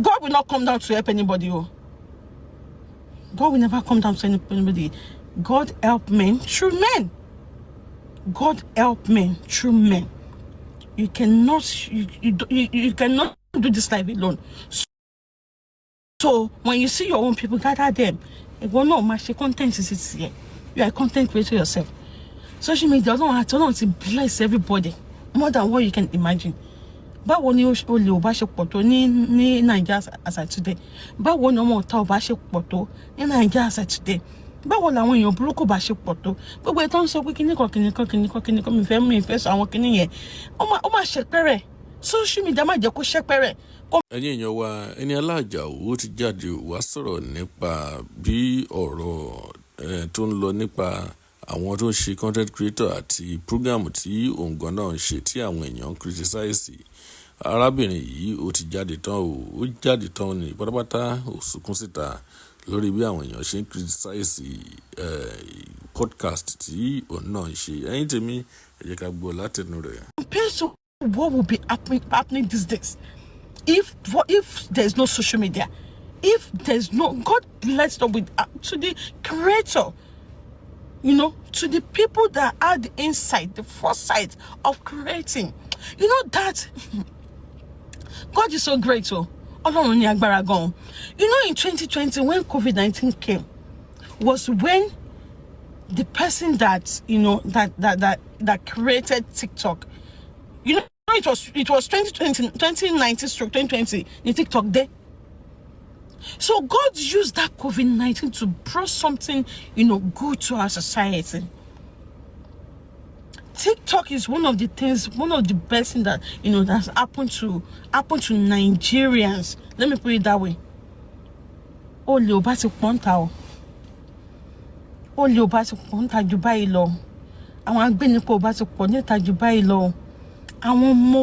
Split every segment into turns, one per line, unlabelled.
God will not come down to help anybody. Oh. God will never come down to anybody. God help men through men. God help men through men. You cannot you cannot do this life alone. So when you see your own people, gather them. Content is here. You are a content creator yourself. Social media don't to bless everybody more than what you can imagine. Báwo ni o lè bá ṣe pọ̀ tó ní Nigeria as at today? Báwo ni ọmọ ọ̀tá bá ṣe pọ̀ tó ní Nigeria as at today? Báwo làwọn èèyàn burúkú bá ṣe pọ̀ tó? Gbogbo ètò ń sọ pé kíní kan mi fẹ́ sọ àwọn kíní yẹn. Ó máa ṣẹpẹrẹ. Social media má jẹ́ kó ṣẹpẹrẹ.
Ẹ̀yin èèyàn wa, ENIOLA AJOA ti jáde wá sọ̀rọ̀ nípa bí ọ̀rọ̀ tó ń lọ nípa àwọn tó ń ṣe content creator àti program tí òǹgàn náà ń ṣe tí àwọn èèyàn ń criticize. Arábìnrin yìí ó ti jáde tán ó jáde tán ní pátápátá ó sunkún síta lórí bí àwọn èèyàn ṣe ń criticize podcast tí òun náà ń ṣe. Ẹ̀yin tèmi ẹ jẹ́ ká gbọ́ látẹnu rẹ̀.
Compared to what will be happening these days if there's no social media, if there's no God bless them with to the creator, you know, to the people that had the insight, the foresight of creating, you know that God is so great. So, you know, in 2020 when COVID-19 came, was when the person that that created TikTok, you know, it was 2019 stroke 2020 the TikTok day. So God used that COVID-19 to bring something, you know, good to our society. TikTok is one of the best things that, you know, that's happened to Nigerians. Let me put it that way. O lè o bá ti pọ́ńtà o. O lè o bá ti pọ́ńtà jù báyìí lọ. Àwọn agbénipo bá ti pọ̀ níta jù báyìí lọ. Àwọn ọmọ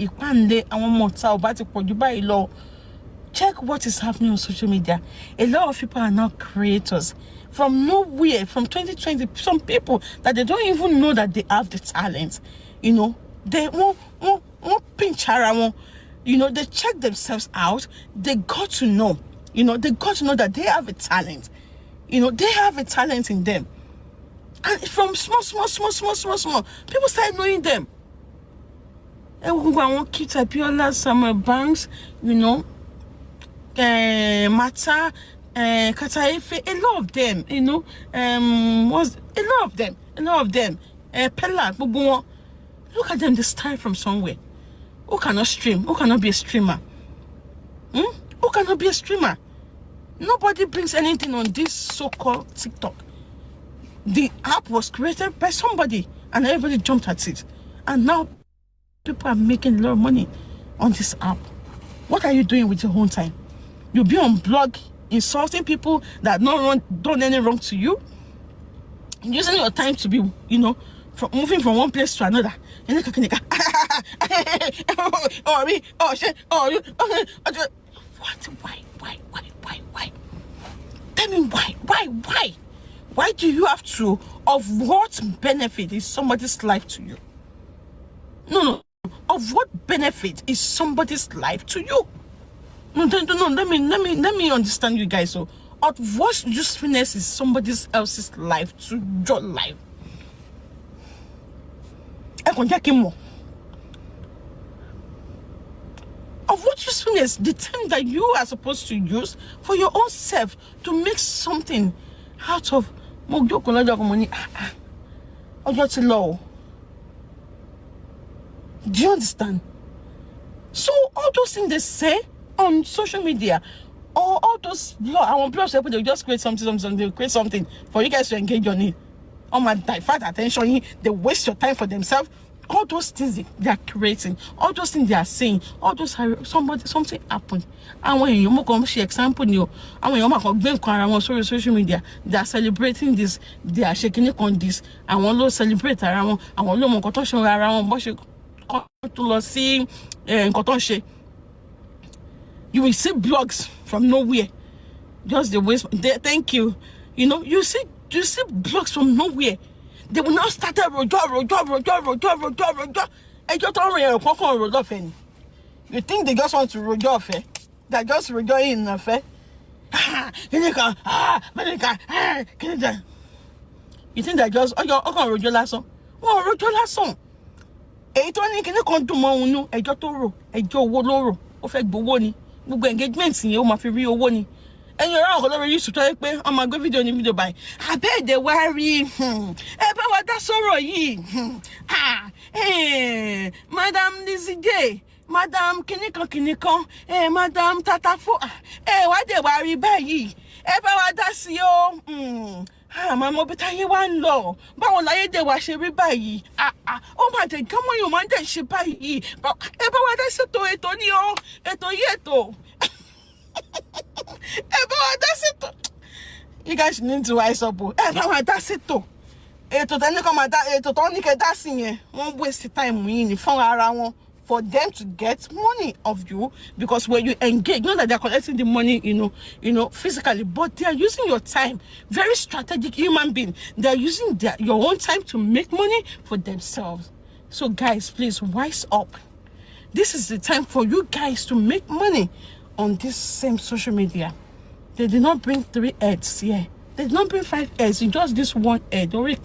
ìpànlé, àwọn ọmọ ọ̀tá bá ti pọ̀ jù báyìí lọ. Check what is happening on social media. A lot of people are now creators. From nowhere, from 2020, some people that they don't even know that they have the talent. You know, they won't pinch around. You know, they check themselves out. They got to know. You know, they got to know that they have a talent. You know, they have a talent in them. And from small, people start knowing them. Keep Abiola, Samuel Banks, you know, Mata, Kataife, a lot of them, you know, was a lot of them, Pella, Bubuwa. Look at them, they start from somewhere. Who cannot stream? Who cannot be a streamer? Who cannot be a streamer? Nobody brings anything on this so-called TikTok. The app was created by somebody, and everybody jumped at it. And now people are making a lot of money on this app. What are you doing with your own time? You'll be on blog insulting people that done any wrong to you, using your time to be, you know, moving from one place to another. What? Why? Tell me why? Why do you have to? Of what benefit is somebody's life to you? No. Of what benefit is somebody's life to you? No. Let me understand you guys. So, of what usefulness is somebody else's life to your life? Of what usefulness? The time that you are supposed to use for your own self to make something out of money. Do you understand? So all those things they say on social media, or all those blogs, they just create something, they create something for you guys to engage on it. My divert attention, they waste your time for themselves. All those things they are creating, all those things they are saying, all those something happened. And when you come share example, and when you on social media, they are celebrating this, they are shaking it on this, and one lo celebrate around, and one lo mokoto around, but to see you will see blogs from nowhere, just the waste. Thank you. You know, you see blogs from nowhere. They will not start a road. You think they just want to road off, eh? that just rejoice in affair. You think that just rojo lásán? Wọ́n rojo lásán. Èyí tó ní kíní kan dùn mọ́ unu, ẹjọ́ tó rò, ẹjọ́ owó ló rò, ó fẹ́ gbowó ni. Gbogbo engagement yẹn ó máa fi rí owó ni. Ẹ̀yin ọ̀rọ̀ àwọn lórí YouTube tó yẹ pé wọ́n máa gbé fídíò ní fídíò báyìí. Abẹ́ẹ̀dẹ̀ wá rí ẹ bá wa dá sọ̀rọ̀ yìí. Madam Lizzy J, Madam kìnìkan, Madam Tatafo, wá dé wá rí báyìí. Ẹ bá wa dá sí o. Màmá bí táyé wá ń lọ. Báwo láyé dé wá ṣe rí báyìí? Ó máa dé gánmọ́ yóò máa dé ṣe báyìí. Ẹ bá wa dá ṣètò ètò ní o. Ètò yìí ètò. You guys need to wise up. That's it too. Ètò tẹ́ni kan máa dá ètò tó ní kẹ́ dá sí yẹn. Wọ́n waste time yìí ní fún ara wọn for them to get money of you, because when you engage, not that they're collecting the money, physically, but they are using your time. Very strategic human being. They are using your own time to make money for themselves. So guys, please wise up. This is the time for you guys to make money on this same social media. They did not bring 3 heads here. They did not bring 5 heads. It's just this 1 head. Don't really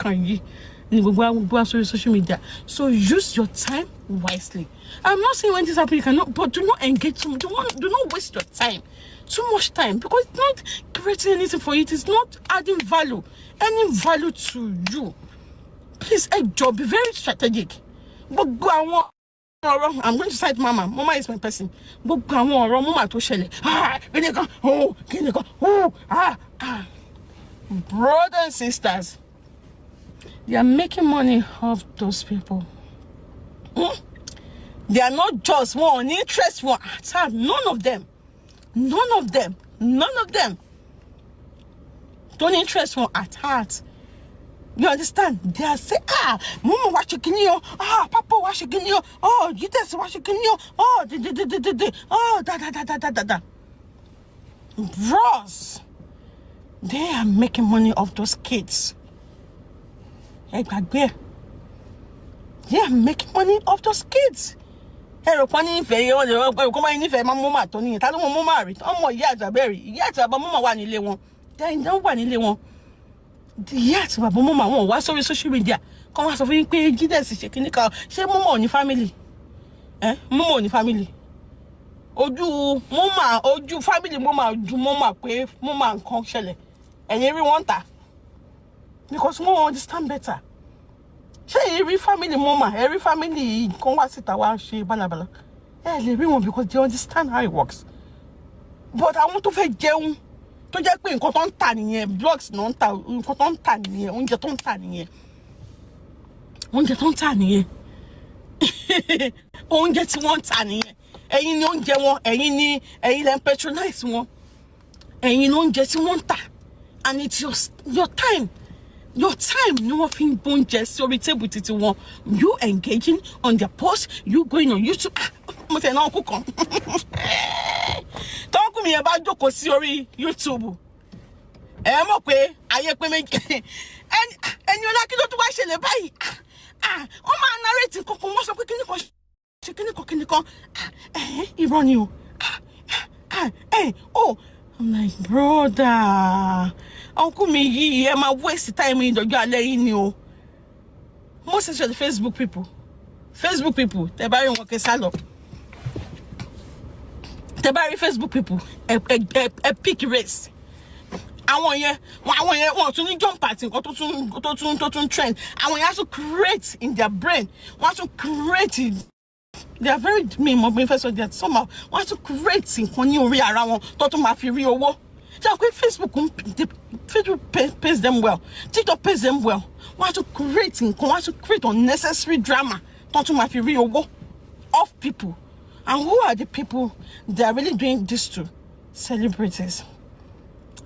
social media. So use your time wisely. I'm not saying when this happens you cannot, but do not engage. Do not waste your time. Too much time, because it's not creating anything for you. It is not adding any value to you. Please, job, be very strategic. But I'm going to cite Mama. Mama is my person. Mama to shele. Brothers and sisters, they are making money off those people. They are not just one interest, one attack. None of them. Don't interest, one attack. You understand? They are saying, Mama watching you, Papa watching you, you just watching you, da. Bros, they are making money off those kids. They are making money off those kids. The yacht baba mama won wá sórí social media kan wá sọ fún yín pé Jesus ṣe kíní kan ṣé mama ò ní family mama ò ní family ojú family mama ojú mama pé mama nǹkan ṣẹlẹ̀ ẹ̀yin rí wọ́n ta because wọ́n understand better ṣé every family mama every family kan wá síta wá ṣe balabala lè rí wọn because they understand how it works, but àwọn tó fẹ́ jẹun tó jẹ́ pé nǹkan tó ń tà nìyẹn, blogs náà ń tà, nǹkan tó ń tà nìyẹn, oúnjẹ tó ń tà nìyẹn, oúnjẹ tí wọ́n ń tà nìyẹn. Ẹ̀yin ni oúnjẹ wọn, ẹ̀yin lẹ ń patronize wọn, ẹ̀yin ni oúnjẹ tí wọ́n ń tà, and it's your time ni wọ́n fi ń gbóúnjẹ sórí table títí wọn. You engaging on their post, you going on YouTube. Mo tẹ̀ náà kú kan tọ́kùn mi yẹn bá jókòó sí orí YouTube ẹ mọ̀ pé ayé pé méjì Eniola kí ló tún wá ṣẹlẹ̀ báyìí wọ́n máa narrate kankan wọ́n sọ pé kíní kan irọ́ ni o I'm like, brother, uncle mi yìí ẹ máa waste time ìdọ̀jọ́ alẹ́ yìí ni o. Most especially Facebook people tẹ́ bá rí wọn kẹ́ sálọ. Tebari Facebook people, a pick race. Àwọn yẹn wọ́n tún ní jump party nǹkan tó tún trend. Àwọn yẹn also create in their brain. Want to create it. They are very first of all, somehow want to create nǹkan ní orí ara wọn tó tún máa fi rí owó. Facebook pays them well. TikTok pays them well. Want to create unnecessary drama tó tún máa fi rí owó of people. And who are the people that are really doing this to? Celebrities.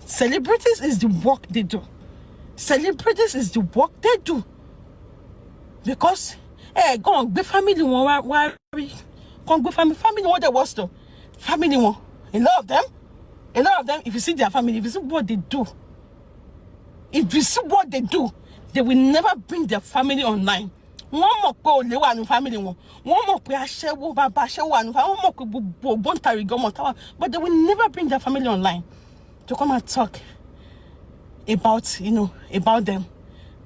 Celebrities is the work they do. Because, go on, be family one, go on, family one, they was to. Family one. A lot of them, if you see their family, if you see what they do, they will never bring their family online. wọ́n mọ̀ pé olè wà ní family wọn, wọ́n mọ̀ pé aṣẹ́wó bàbá aṣẹ́wó wà ní family, wọ́n mọ̀ pé gbogbo ògbóǹtarìgì ọmọ táwa, but they will never bring their family online to come and talk about, you know, about them.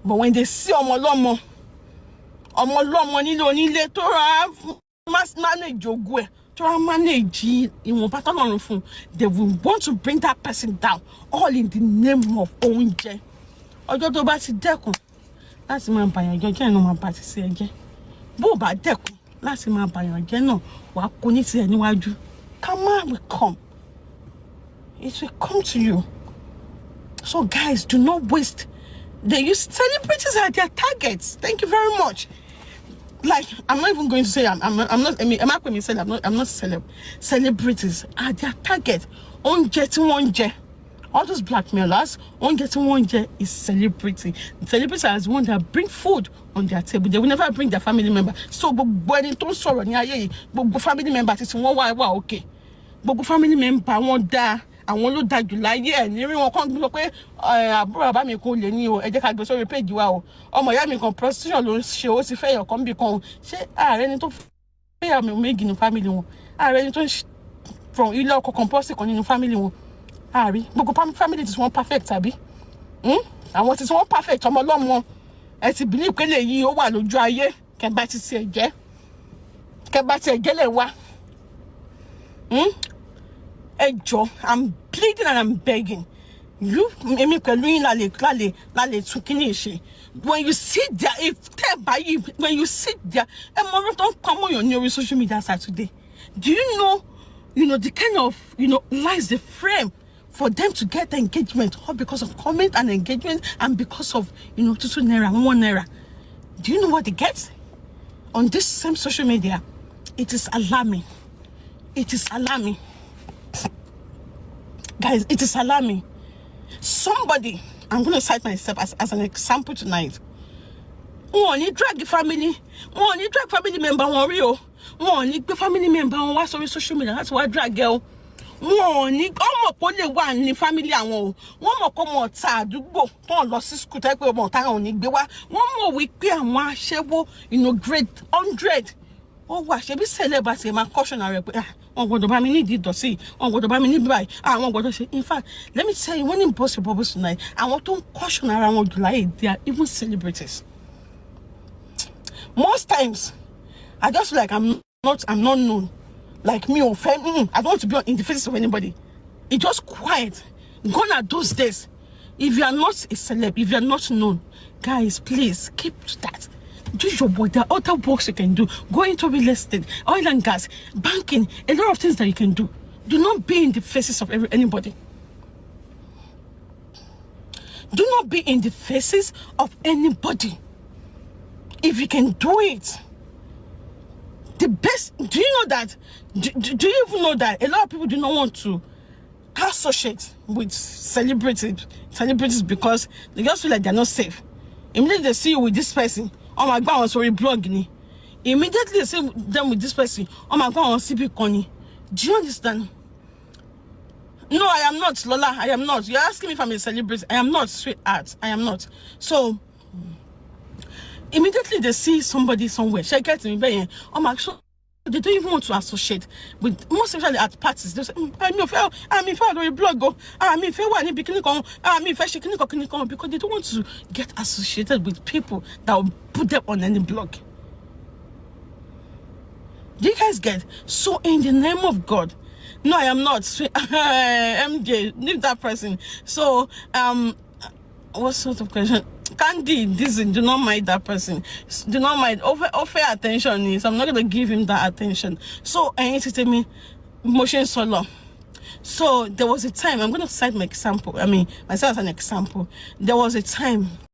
But when they see ọmọ lọ́mọ nílé onílé tó ra manage ogún ẹ̀, tó ra manage ìwọ̀n pátá lọ́rùn fún, they will want to bring that person down, all in the name of oúnjẹ. Ọjọ́ tó bá ti dẹ́kun láti máa bàyàn jẹ́ náà máa bà ti sí ẹ jẹ́. Bó bá dẹ́kun láti máa bàyàn jẹ́ náà wàá kó ní tiẹ̀ níwájú. Karma will come. It will come to you. So guys, do not waste. They use celebrities as their targets. Thank you very much. Like, I'm not even going to say I'm not celeb. Celebrities are their target. On getting one jet. All those blackmailers, on getting one jet is celebrity. Celebrities are the one that bring food on their table. They will never bring their family member. So, but don't sorrow ni aye. But family member is one okay. But family member won't die. Àwọn ló dájú láyé ẹ̀ ní rí wọn kàn gbọ́ pé àbúrò bàbá mi kò lè ní o, ẹ jẹ́ ká gbé sórí page wa o, ọmọ ìyá mi kan prostitution ló ń ṣe, ó ti fẹ́ yọ̀kan bí kan, ṣé ààrẹ ni tó fẹ́ yà mí méjì ní family wọn, ààrẹ ni tó ń from ilé ọkọ compulsory kan nínú family wọn, ààrí gbogbo family tí wọ́n perfect àbí àwọn tí wọ́n perfect ọmọ ọlọ́mọ ẹ ti believe pé lè yí ó wà lójú ayé kẹba ti ṣe ẹ̀jẹ̀ kẹba ti ẹ̀jẹ̀ lè wá. Ejo, I'm pleading and I'm begging. You, when you sit there, when you sit there, don't come on your social media site today. Do you know, the kind of, lies they frame for them to get the engagement, all because of comment and engagement, and because of, 2 naira, 1 naira. Do you know what they get on this same social media? It is alarming. It is alarming. Guys, it is alarming. Somebody, I'm going to cite myself as an example tonight. Wọ́n ní drag family member wọn rí o. Wọ́n ní gbé family member wọn wá sórí social media láti wá drag ẹ o. Wọ́n ní ọmọ kò lè wà ní family àwọn o. Wọ́n mọ̀ kó mọ̀ ta àdúgbò tó lọ sí school tẹ́ pé ọmọ ta wọn ní gbé wá. Wọ́n mọ̀ wí pé àwọn aṣẹ́wó grade 100. Ó wà ṣe bí celebrity máa caution rẹ̀ pé on gbọ́dọ̀ bá mi ní ìdọ̀sí, on gbọ́dọ̀ bá mi ní báyìí, àwọn gbọ́dọ̀ ṣe. In fact, let me tell you, when in Boss Your Bubbles tonight, àwọn tó ń caution ara wọn jù láyé, they are even celebrities. Most times, I just feel like I'm not known. Like me, I don't want to be in the faces of anybody. It's just quiet. Gone are those days. If you are not a celeb, if you are not known, guys, please keep to that. Do your work. There are other works you can do. Go into real estate, oil and gas, banking, a lot of things that you can do. Do not be in the faces of anybody. Do not be in the faces of anybody. If you can do it, the best. Do you know that? Do you even know that a lot of people do not want to associate with celebrities because they just feel like they're not safe. Immediately they see you with this person, oh my God, sorry, blog ni. Immediately they see them with this person, oh my God, on CP Connie. Do you understand? No, I am not, Lola. I am not. You're asking me if I'm a celebrity. I am not, sweetheart. I am not. So immediately they see somebody somewhere. She gets me, oh my God. They don't even want to associate with, most especially at parties. They say, I'm a blog, because they don't want to get associated with people that will put them on any blog. Do you guys get? So in the name of God, no, I am not. MJ, leave that person. So, what sort of question? Candy, do not mind that person. Do not mind. Offer attention is. I'm not gonna give him that attention. So, I need to tell me, motion solo. So there was a time. I'm gonna cite my example. I mean, myself as an example. There was a time